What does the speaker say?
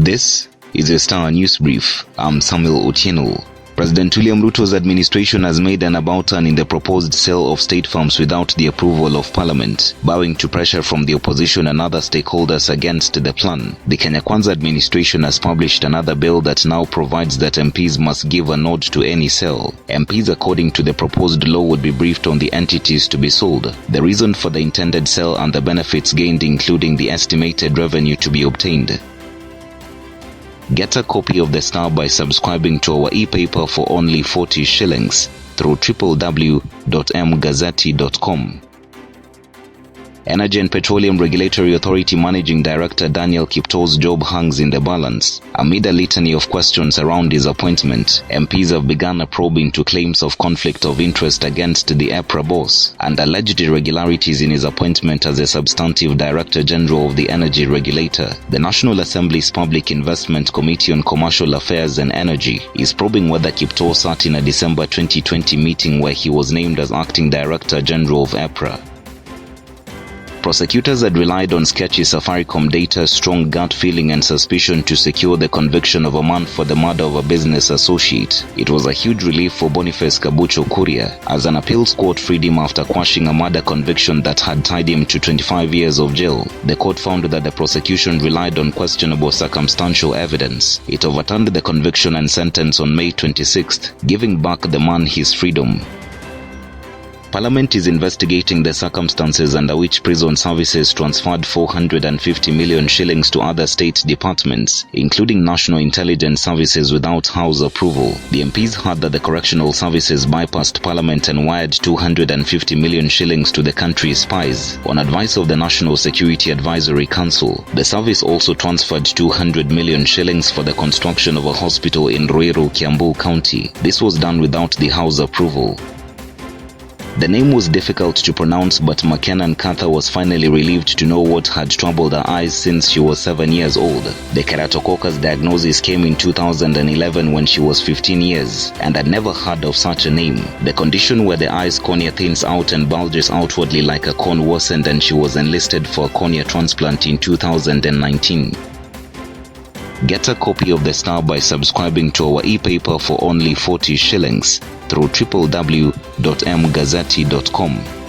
This is a Star News Brief. I'm Samuel Otieno. President William Ruto's administration has made an about-turn in the proposed sale of state farms without the approval of Parliament, bowing to pressure from the opposition and other stakeholders against the plan. The Kenya Kwanza administration has published another bill that now provides that MPs must give a nod to any sale. MPs, according to the proposed law, would be briefed on the entities to be sold, the reason for the intended sale and the benefits gained, including the estimated revenue to be obtained. Get a copy of the Star by subscribing to our e-paper for only 40 shillings through www.mgazzetti.com. Energy and Petroleum Regulatory Authority Managing Director Daniel Kipto's job hangs in the balance. Amid a litany of questions around his appointment, MPs have begun a probe into claims of conflict of interest against the EPRA boss and alleged irregularities in his appointment as a substantive Director General of the Energy Regulator. The National Assembly's Public Investment Committee on Commercial Affairs and Energy is probing whether Kipto sat in a December 2020 meeting where he was named as Acting Director General of EPRA. Prosecutors had relied on sketchy Safaricom data, strong gut feeling and suspicion to secure the conviction of a man for the murder of a business associate. It was a huge relief for Boniface Kabucho Kuria, as an appeals court freed him after quashing a murder conviction that had tied him to 25 years of jail. The court found that the prosecution relied on questionable circumstantial evidence. It overturned the conviction and sentence on May 26th, giving back the man his freedom. Parliament is investigating the circumstances under which prison services transferred 450 million shillings to other state departments, including National Intelligence Services, without House approval. The MPs heard that the correctional services bypassed Parliament and wired 250 million shillings to the country's spies. On advice of the National Security Advisory Council, the service also transferred 200 million shillings for the construction of a hospital in Ruiru, Kiambu County. This was done without the House approval. The name was difficult to pronounce, but McKenna Nkatha was finally relieved to know what had troubled her eyes since she was 7 years old. The keratococcus diagnosis came in 2011 when she was 15 years and had never heard of such a name. The condition where the eye's cornea thins out and bulges outwardly like a cone worsened, and she was enlisted for a cornea transplant in 2019. Get a copy of the Star by subscribing to our e-paper for only 40 shillings through www.mgazzetti.com.